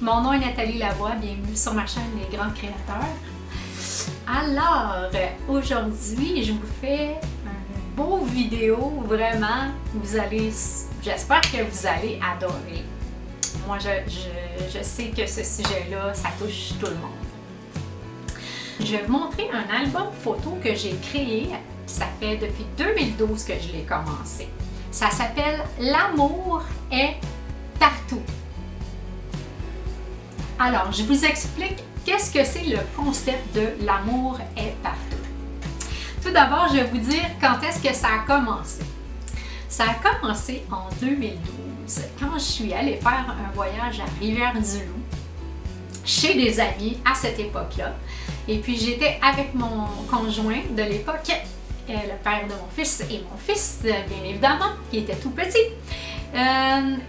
Mon nom est Nathalie Lavoie, bienvenue sur ma chaîne Les Grands Créateurs. Alors, aujourd'hui, je vous fais une beau vidéo, vraiment, j'espère que vous allez adorer. Moi, je sais que ce sujet-là, ça touche tout le monde. Je vais vous montrer un album photo que j'ai créé, ça fait depuis 2012 que je l'ai commencé. Ça s'appelle « L'amour est partout ». Alors, je vous explique qu'est-ce que c'est le concept de « L'amour est partout ». Tout d'abord, je vais vous dire quand est-ce que ça a commencé. Ça a commencé en 2012, quand je suis allée faire un voyage à Rivière-du-Loup, chez des amis à cette époque-là. Et puis, j'étais avec mon conjoint de l'époque, le père de mon fils et mon fils, bien évidemment, qui était tout petit.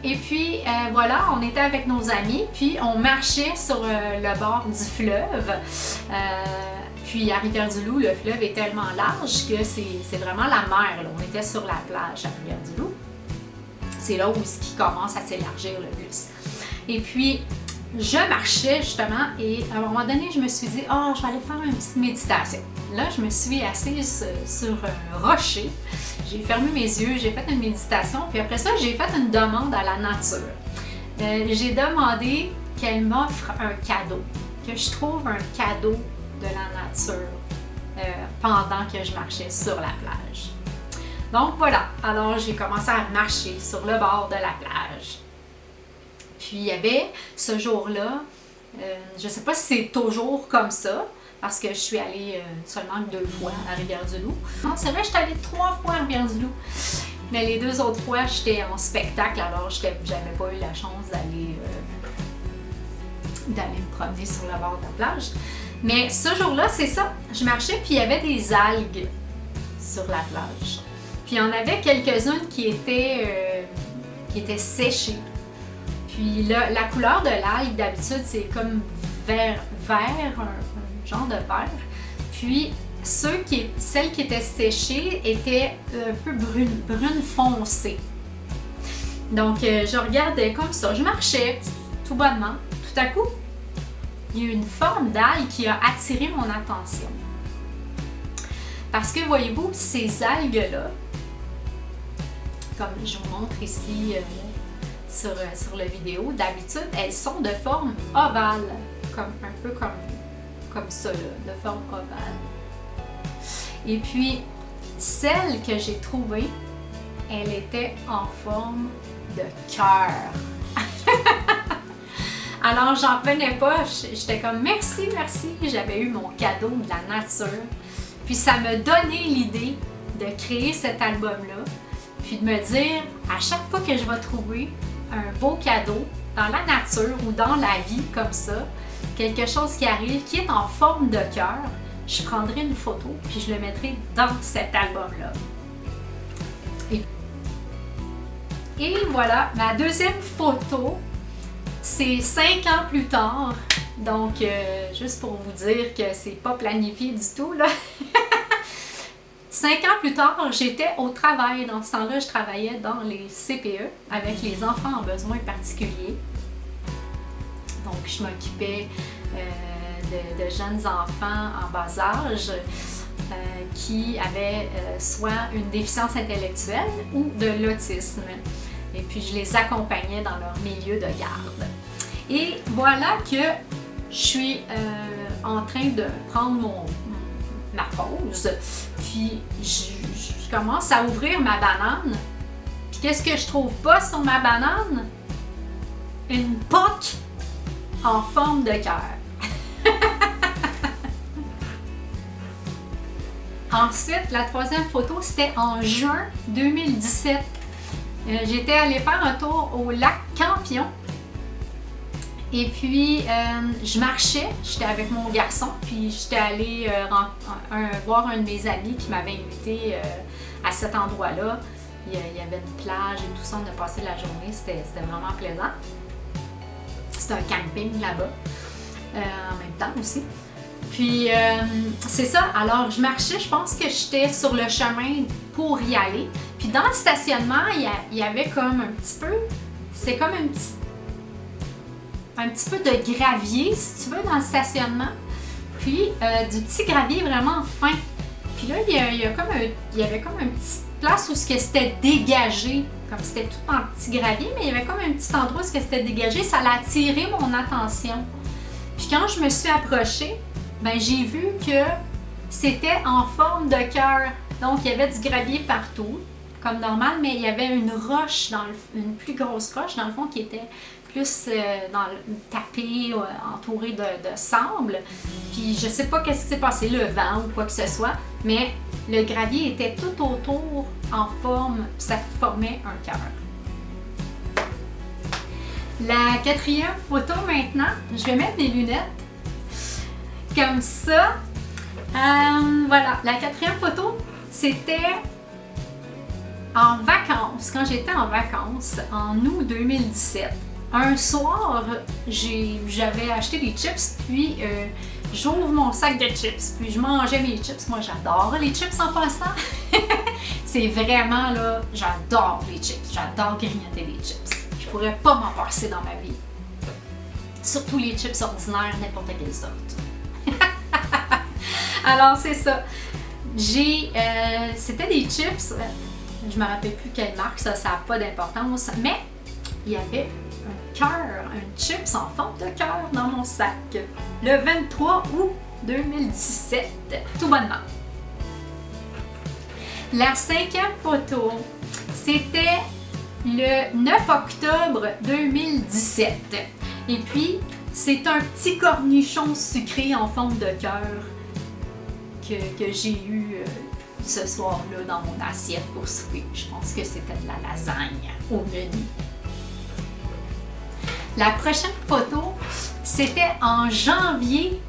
Et puis, voilà, on était avec nos amis, puis on marchait sur le bord du fleuve. Puis, à Rivière-du-Loup, le fleuve est tellement large que c'est vraiment la mer, là. On était sur la plage à Rivière-du-Loup. C'est là où ce qui commence à s'élargir le plus. Et puis, je marchais justement et à un moment donné, je me suis dit « Oh, je vais aller faire une petite méditation ». Là, je me suis assise sur un rocher, j'ai fermé mes yeux, j'ai fait une méditation, puis après ça, j'ai fait une demande à la nature. J'ai demandé qu'elle m'offre un cadeau, que je trouve un cadeau de la nature pendant que je marchais sur la plage. Donc voilà, alors j'ai commencé à marcher sur le bord de la plage. Puis il y avait ce jour-là, je ne sais pas si c'est toujours comme ça, parce que je suis allée seulement 2 fois à Rivière-du-Loup. Non, c'est vrai, je suis allée 3 fois à Rivière-du-Loup. Mais les 2 autres fois, j'étais en spectacle, alors j'avais pas eu la chance d'aller me promener sur le bord de la plage. Mais ce jour-là, c'est ça, je marchais, puis il y avait des algues sur la plage. Puis il y en avait quelques-unes qui étaient séchées. Puis là, la couleur de l'algue, d'habitude, c'est comme vert, un genre de vert. Puis celles qui étaient séchées étaient un peu brune foncée. Donc, je regardais comme ça. Je marchais tout bonnement. Tout à coup, il y a eu une forme d'algue qui a attiré mon attention. Parce que, voyez-vous, ces algues-là, comme je vous montre ici sur la vidéo, d'habitude, elles sont de forme ovale, un peu comme ça, là, de forme ovale. Et puis, celle que j'ai trouvée, elle était en forme de cœur. Alors, j'en revenais pas, j'étais comme merci, merci, j'avais eu mon cadeau de la nature. Puis ça me donnait l'idée de créer cet album-là, puis de me dire, à chaque fois que je vais trouver un beau cadeau dans la nature ou dans la vie comme ça, quelque chose qui arrive, qui est en forme de cœur, je prendrai une photo puis je le mettrai dans cet album-là. Et voilà, ma deuxième photo, c'est 5 ans plus tard. Donc, juste pour vous dire que c'est pas planifié du tout, là. 5 ans plus tard, j'étais au travail. Dans ce temps-là, je travaillais dans les CPE avec les enfants en besoins particuliers. Donc, je m'occupais de jeunes enfants en bas âge qui avaient soit une déficience intellectuelle ou de l'autisme. Et puis, je les accompagnais dans leur milieu de garde. Et voilà que je suis en train de prendre ma pause, puis je commence à ouvrir ma banane. Puis qu'est-ce que je trouve pas sur ma banane? Une poque en forme de cœur. Ensuite, la troisième photo, c'était en juin 2017. J'étais allée faire un tour au lac Campion. Et puis, je marchais, j'étais avec mon garçon, puis j'étais allée voir un de mes amis qui m'avait invité à cet endroit-là. Il y avait une plage et tout ça, on a passé la journée, c'était vraiment plaisant. C'était un camping là-bas, en même temps aussi. Puis, c'est ça, alors je marchais, je pense que j'étais sur le chemin pour y aller. Puis dans le stationnement, il y avait comme un petit peu, c'est comme un petit un petit peu de gravier, si tu veux, dans le stationnement. Puis du petit gravier vraiment fin. Puis là, il y avait comme une petite place où c'était dégagé. Comme c'était tout en petit gravier, mais il y avait comme un petit endroit où c'était dégagé. Ça a attiré mon attention. Puis quand je me suis approchée, ben j'ai vu que c'était en forme de cœur. Donc, il y avait du gravier partout, comme normal, mais il y avait une roche, une plus grosse roche, dans le fond, qui était plus tapée, entourée de sable. Puis, je sais pas qu'est-ce qui s'est passé, le vent ou quoi que ce soit, mais le gravier était tout autour en forme, puis ça formait un cœur. La quatrième photo maintenant, je vais mettre mes lunettes comme ça. Voilà, la quatrième photo, c'était en vacances, quand j'étais en vacances, en août 2017. Un soir, j'avais acheté des chips, puis j'ouvre mon sac de chips, puis je mangeais mes chips. Moi, j'adore les chips en passant. C'est vraiment, là, j'adore les chips. J'adore grignoter les chips. Je pourrais pas m'en passer dans ma vie. Surtout les chips ordinaires, n'importe quelle sorte. Alors, c'est ça. C'était des chips, je me rappelle plus quelle marque, ça n'a pas d'importance, mais il y avait un cœur, un chips en forme de cœur dans mon sac. Le 23 août 2017, tout bonnement. La cinquième photo, c'était le 9 octobre 2017. Et puis, c'est un petit cornichon sucré en forme de cœur que j'ai eu ce soir-là dans mon assiette pour souper. Je pense que c'était de la lasagne au menu. La prochaine photo, c'était en janvier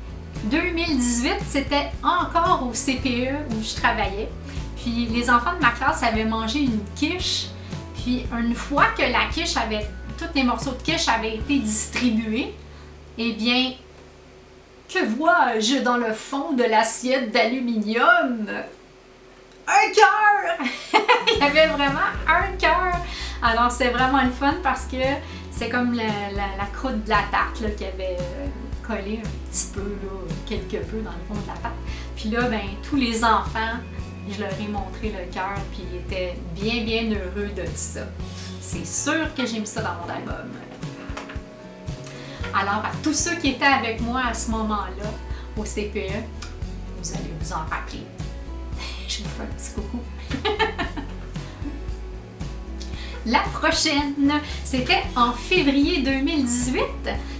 2018. C'était encore au CPE où je travaillais. Puis les enfants de ma classe avaient mangé une quiche. Puis une fois que la quiche tous les morceaux de quiche avaient été distribués, eh bien, que vois-je dans le fond de l'assiette d'aluminium? Un cœur! Il y avait vraiment un cœur! Alors, c'est vraiment le fun parce que c'est comme la croûte de la tarte là, qui avait collé un petit peu, là, quelque peu dans le fond de la tarte. Puis là, ben, tous les enfants, je leur ai montré le cœur, puis ils étaient bien, bien heureux de ça. C'est sûr que j'ai mis ça dans mon album. Alors, à tous ceux qui étaient avec moi à ce moment-là, au CPE, vous allez vous en rappeler. Je vous fais un petit coucou. La prochaine, c'était en février 2018.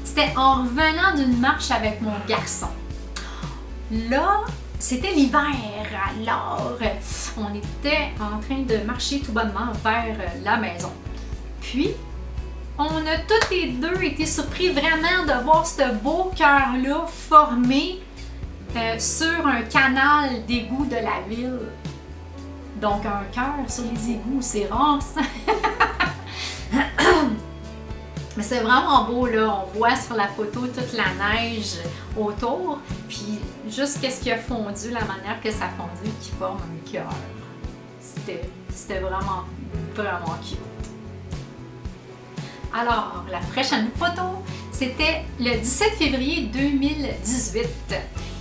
C'était en revenant d'une marche avec mon garçon. Là, c'était l'hiver, alors on était en train de marcher tout bonnement vers la maison. Puis, on a tous les deux été surpris vraiment de voir ce beau cœur-là formé sur un canal d'égout de la ville. Donc, un cœur sur les égouts, c'est rare ça! Mais c'est vraiment beau, là. On voit sur la photo toute la neige autour, puis juste qu'est-ce qui a fondu, la manière que ça a fondu, qui forme un cœur. C'était vraiment, vraiment cute. Alors, la prochaine photo, c'était le 17 février 2018.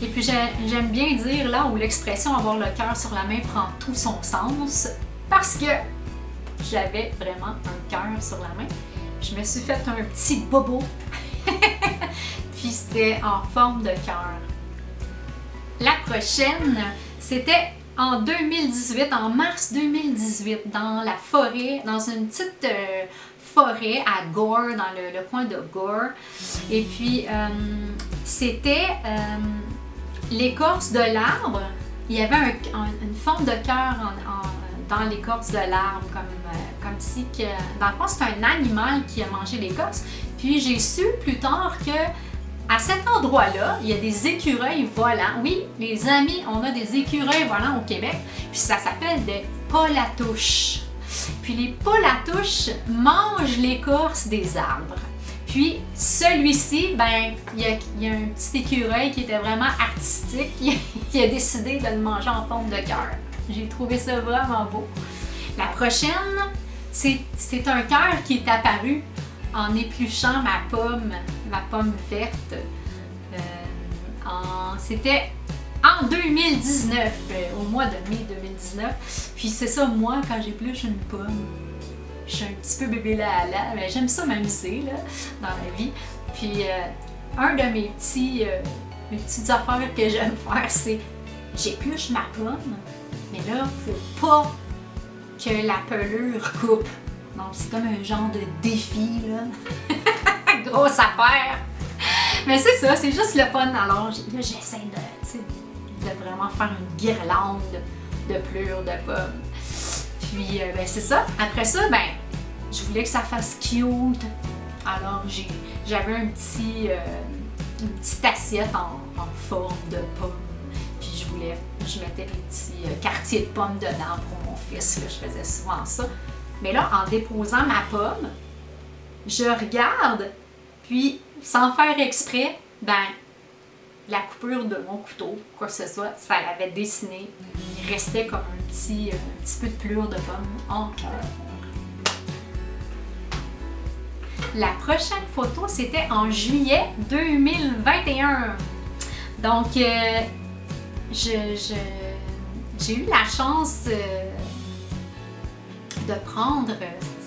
Et puis, j'aime bien dire là où l'expression « avoir le cœur sur la main » prend tout son sens, parce que j'avais vraiment un cœur sur la main. Je me suis fait un petit bobo, puis c'était en forme de cœur. La prochaine, c'était en 2018, en mars 2018, dans la forêt, dans une petite forêt à Gore, dans le coin de Gore. Et puis, c'était l'écorce de l'arbre. Il y avait une forme de cœur dans l'écorce de l'arbre, comme si, dans le fond, c'est un animal qui a mangé l'écorce. Puis j'ai su plus tard que à cet endroit-là, il y a des écureuils volants. Oui, les amis, on a des écureuils volants au Québec, puis ça s'appelle des polatouches. Puis les polatouches mangent l'écorce des arbres. Puis celui-ci, ben, il y a un petit écureuil qui était vraiment artistique, qui a décidé de le manger en forme de cœur. J'ai trouvé ça vraiment beau. La prochaine, c'est un cœur qui est apparu en épluchant ma pomme verte. C'était en 2019, au mois de mai 2019. Puis c'est ça, moi, quand j'épluche une pomme, je suis un petit peu bébé là, mais j'aime ça m'amuser là, dans la vie. Puis un de mes petites affaires que j'aime faire, c'est j'épluche ma pomme, mais là, faut pas que la pelure coupe. Donc c'est comme un genre de défi là. Grosse affaire! Mais c'est ça, c'est juste le fun. Alors là, j'essaie de vraiment faire une guirlande de pleurs de pommes. Puis ben, c'est ça. Après ça, ben, je voulais que ça fasse cute. Alors j'avais une petite assiette en forme de pomme. Puis je mettais des petits quartiers de pommes dedans pour mon fils. Là, je faisais souvent ça. Mais là, en déposant ma pomme, je regarde, puis sans faire exprès, ben, la coupure de mon couteau, quoi que ce soit, ça l'avait dessiné. Il restait comme un petit peu de pelure de pomme en cœur. La prochaine photo, c'était en juillet 2021. Donc, j'ai eu la chance de prendre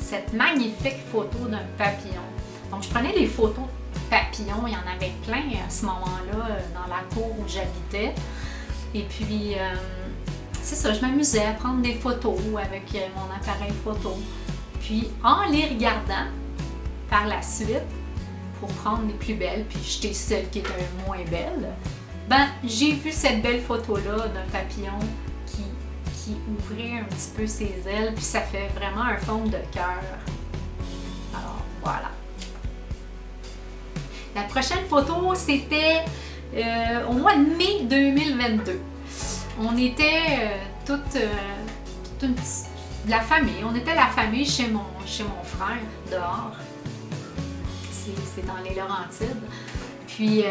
cette magnifique photo d'un papillon. Donc, je prenais des photos de papillons, il y en avait plein à ce moment-là dans la cour où j'habitais. Et puis, c'est ça, je m'amusais à prendre des photos avec mon appareil photo. Puis, en les regardant par la suite, pour prendre les plus belles, puis jeter celles qui étaient moins belles, ben, j'ai vu cette belle photo-là d'un papillon qui ouvrait un petit peu ses ailes, puis ça fait vraiment un fond de cœur. Alors, voilà. La prochaine photo, c'était au mois de mai 2022. On était toute la famille. On était la famille chez mon frère, dehors. C'est dans les Laurentides. Puis,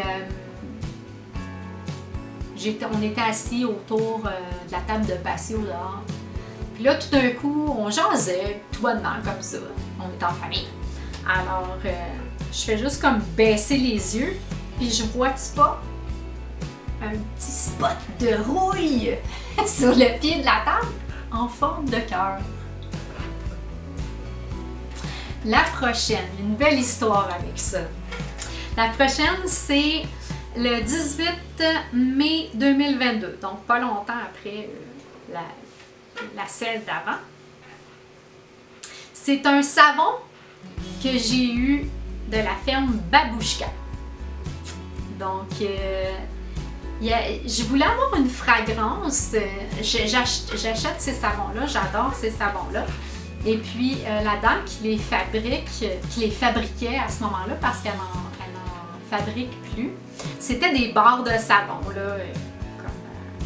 on était assis autour de la table de patio dehors. Puis là, tout d'un coup, on jasait, tout bonnement, comme ça. On était en famille. Alors, je fais juste comme baisser les yeux, puis je vois-tu pas un petit spot de rouille sur le pied de la table en forme de cœur. La prochaine, une belle histoire avec ça. La prochaine, c'est le 18 mai 2022, donc pas longtemps après la celle d'avant. C'est un savon que j'ai eu de la ferme Babouchka. Donc, je voulais avoir une fragrance. J'achète ces savons-là, j'adore ces savons-là. Et puis, la dame qui les fabriquait à ce moment-là, parce qu'elle n'en fabrique plus, c'était des barres de savon, là.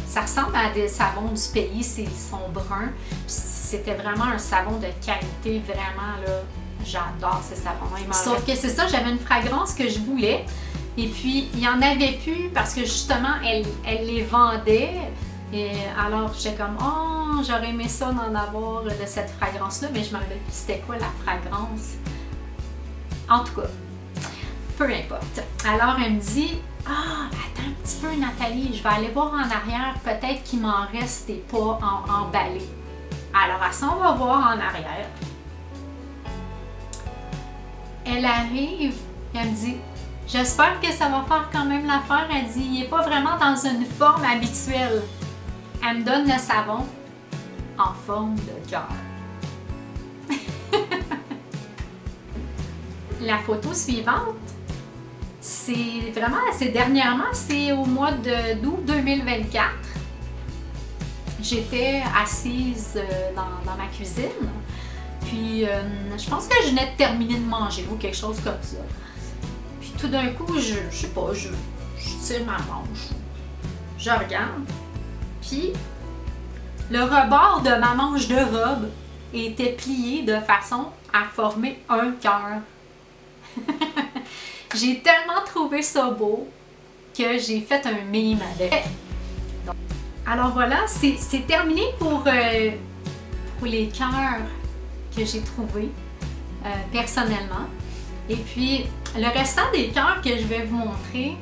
Ça ressemble à des savons du pays, ils sont bruns. C'était vraiment un savon de qualité, vraiment, là. J'adore ces savons. Sauf que c'est ça, j'avais une fragrance que je voulais. Et puis, il n'y en avait plus parce que justement, elle les vendait. Et alors, j'étais comme, oh, j'aurais aimé ça d'en avoir de cette fragrance-là, mais je me rappelle plus c'était quoi la fragrance. En tout cas, peu importe. Alors, elle me dit, ah, attends un petit peu, Nathalie, je vais aller voir en arrière, peut-être qu'il m'en reste des pas emballés. Alors, elle s'en va voir en arrière. Elle arrive, elle me dit, j'espère que ça va faire quand même l'affaire. Elle dit, il n'est pas vraiment dans une forme habituelle. Elle me donne le savon en forme de cœur. La photo suivante, c'est vraiment assez dernièrement, c'est au mois d'août 2024. J'étais assise dans ma cuisine. Puis, je pense que je venais de terminer de manger ou quelque chose comme ça. Puis, tout d'un coup, je sais pas, je tire ma manche. Je regarde. Puis, le rebord de ma manche de robe était plié de façon à former un cœur. J'ai tellement trouvé ça beau que j'ai fait un mime avec. Alors voilà, c'est terminé pour les cœurs que j'ai trouvés personnellement. Et puis, le restant des cœurs que je vais vous montrer,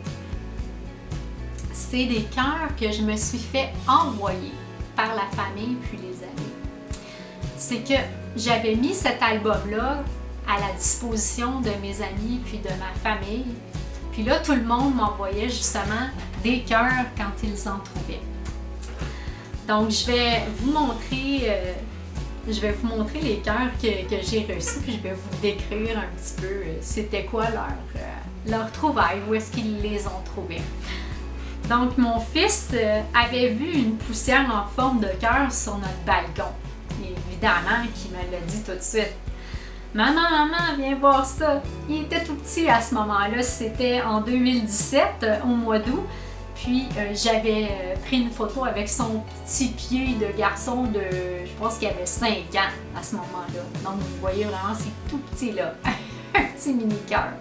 c'est des cœurs que je me suis fait envoyer par la famille puis les amis. C'est que j'avais mis cet album-là à la disposition de mes amis puis de ma famille. Puis là, tout le monde m'envoyait justement des cœurs quand ils en trouvaient. Donc, je vais vous montrer les cœurs que j'ai reçus, puis je vais vous décrire un petit peu c'était quoi leur trouvaille, où est-ce qu'ils les ont trouvés. Donc, mon fils avait vu une poussière en forme de cœur sur notre balcon. Et évidemment, qu'il me l'a dit tout de suite. Maman, viens voir ça. Il était tout petit à ce moment-là, c'était en 2017, au mois d'août. Puis j'avais pris une photo avec son petit pied de garçon de, je pense qu'il avait 5 ans à ce moment-là. Donc vous voyez vraiment, c'est tout petit là, un petit mini-cœur.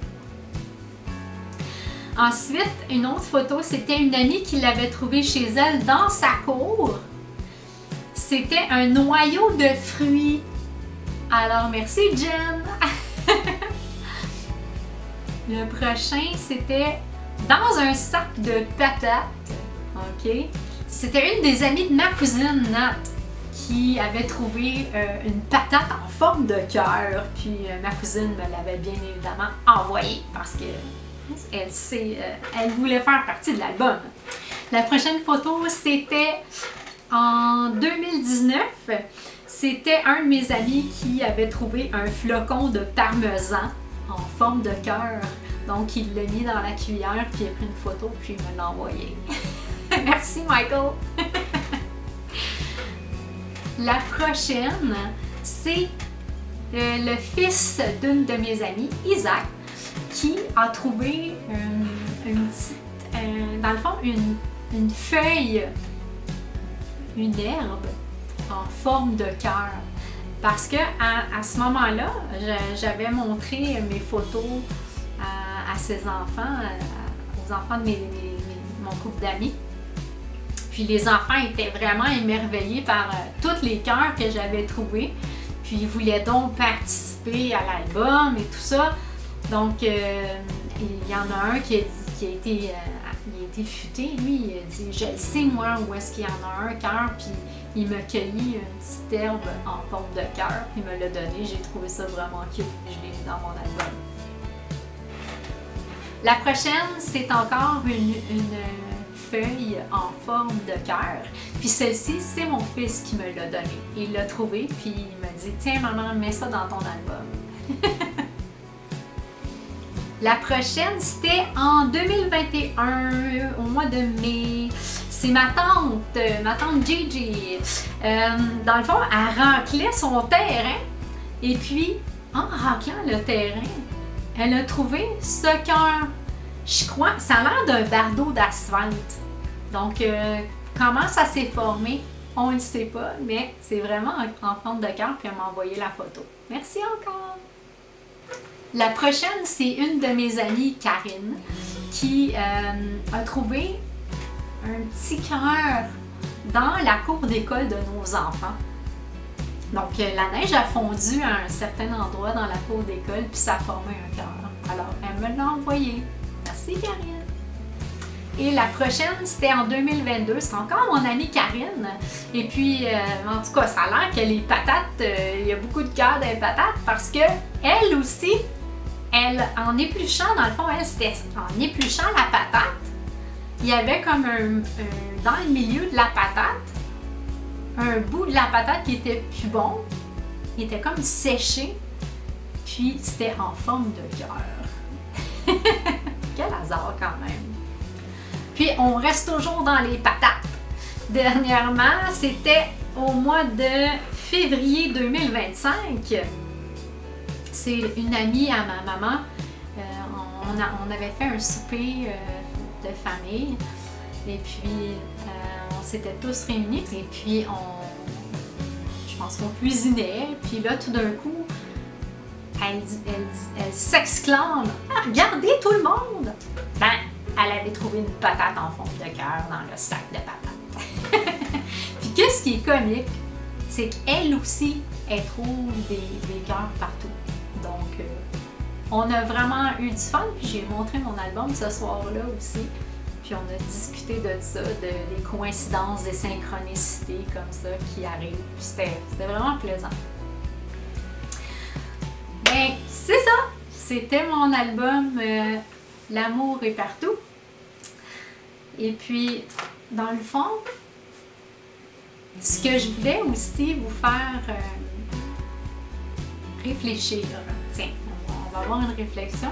Ensuite, une autre photo, c'était une amie qui l'avait trouvé chez elle dans sa cour. C'était un noyau de fruits. Alors merci Jen! Le prochain, c'était dans un sac de patates, ok? C'était une des amies de ma cousine, Nat, qui avait trouvé une patate en forme de cœur. Puis ma cousine me l'avait bien évidemment envoyée parce que elle voulait faire partie de l'album. La prochaine photo, c'était en 2019. C'était un de mes amis qui avait trouvé un flocon de parmesan en forme de cœur. Donc, il l'a mis dans la cuillère, puis il a pris une photo, puis il me l'a envoyé. Merci, Michael! La prochaine, c'est le fils d'une de mes amies, Isaac, qui a trouvé dans le fond, une feuille, une herbe en forme de cœur. Parce que à ce moment-là, j'avais montré mes photos à ses enfants, aux enfants de mon couple d'amis. Puis les enfants étaient vraiment émerveillés par tous les cœurs que j'avais trouvés. Puis ils voulaient donc participer à l'album et tout ça. Donc il y en a un qui a été futé. Lui, il a dit « Je le sais moi où est-ce qu'il y en a un cœur. » Puis il m'a cueilli une petite herbe en forme de cœur. Puis il me l'a donné. J'ai trouvé ça vraiment cute. Je l'ai mis dans mon album. La prochaine, c'est encore une feuille en forme de cœur. Puis celle-ci, c'est mon fils qui me l'a donné. Il l'a trouvé, puis il m'a dit « Tiens maman, mets ça dans ton album. » La prochaine, c'était en 2021, au mois de mai. C'est ma tante Gigi. Dans le fond, elle raclait son terrain. Et puis, en raclant le terrain, elle a trouvé ce cœur. Je crois, ça a l'air d'un bardeau d'asphalte. Donc, comment ça s'est formé, on ne le sait pas, mais c'est vraiment en forme de cœur, puis elle m'a envoyé la photo. Merci encore! La prochaine, c'est une de mes amies, Karine, qui a trouvé un petit cœur dans la cour d'école de nos enfants. Donc, la neige a fondu à un certain endroit dans la cour d'école, puis ça a formé un cœur. Alors, elle me l'a envoyé. Merci, Karine. Et la prochaine, c'était en 2022. C'est encore mon amie Karine. Et puis, en tout cas, ça a l'air que les patates, il y a beaucoup de cœurs dans les patates parce que elle aussi, en épluchant, dans le fond, c'était en épluchant la patate, il y avait comme dans le milieu de la patate, un bout de la patate qui était plus bon. Il était comme séché. Puis, c'était en forme de cœur. Quel hasard quand même! Puis on reste toujours dans les patates. Dernièrement, c'était au mois de février 2025. C'est une amie à ma maman. On avait fait un souper de famille. Et puis on s'était tous réunis. Et puis je pense qu'on cuisinait. Puis là, tout d'un coup, elle s'exclame « Regardez tout le monde! » Ben, elle avait trouvé une patate en forme de cœur dans le sac de patates. Puis qu'est-ce qui est comique, c'est qu'elle aussi, elle trouve des cœurs partout. Donc, On a vraiment eu du fun, puis j'ai montré mon album ce soir-là aussi. Puis on a discuté de ça, des coïncidences, des synchronicités comme ça qui arrivent. C'était vraiment plaisant. Ben, c'est ça! C'était mon album L'amour est partout. Et puis, dans le fond, ce que je voulais aussi vous faire réfléchir, tiens, on va avoir une réflexion,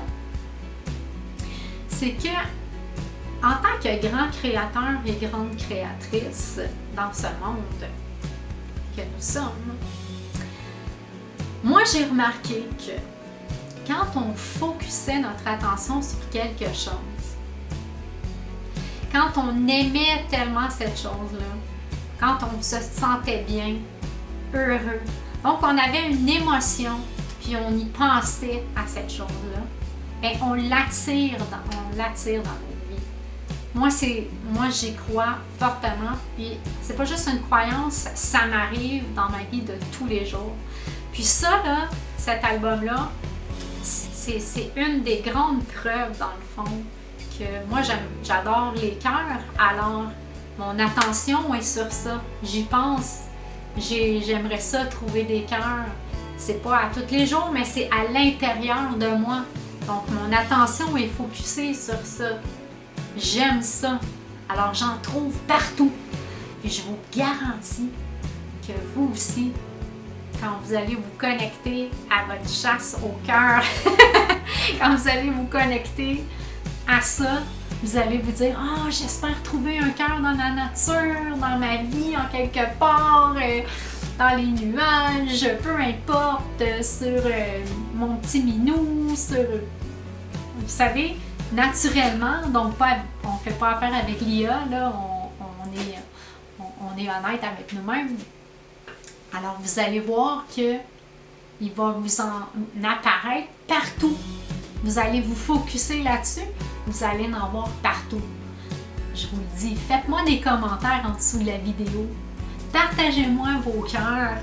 c'est que en tant que grand créateur et grande créatrice dans ce monde que nous sommes, moi j'ai remarqué que quand on focusait notre attention sur quelque chose, quand on aimait tellement cette chose-là, quand on se sentait bien, heureux, donc on avait une émotion, puis on y pensait à cette chose-là, bien on l'attire dans notre vie. Moi j'y crois fortement, puis c'est pas juste une croyance, ça m'arrive dans ma vie de tous les jours. Puis ça, là, cet album-là, c'est une des grandes preuves, dans le fond, que moi, j'adore les cœurs. Alors, mon attention est sur ça. J'y pense. J'aimerais ça, trouver des cœurs. C'est pas à tous les jours, mais c'est à l'intérieur de moi. Donc, mon attention est focusée sur ça. J'aime ça. Alors, j'en trouve partout. Et je vous garantis que vous aussi, quand vous allez vous connecter à votre chasse au cœur, quand vous allez vous connecter à ça, vous allez vous dire « Ah, j'espère trouver un cœur dans la nature, dans ma vie, en quelque part, dans les nuages, peu importe, sur mon petit minou, sur... » Vous savez, naturellement, donc on ne fait pas affaire avec l'IA, là, on est honnête avec nous-mêmes. Alors, vous allez voir qu'il va vous en apparaître partout. Vous allez vous focusser là-dessus, vous allez en voir partout. Je vous le dis, faites-moi des commentaires en dessous de la vidéo. Partagez-moi vos cœurs.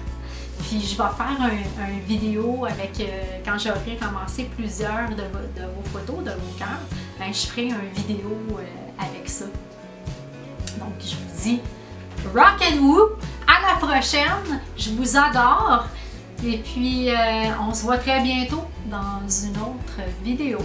Puis je vais faire une vidéo avec, quand j'aurai ramassé plusieurs de vos photos, de vos cœurs, ben, je ferai une vidéo avec ça. Donc, je vous dis, rock and woo! À la prochaine, je vous adore et puis on se voit très bientôt dans une autre vidéo.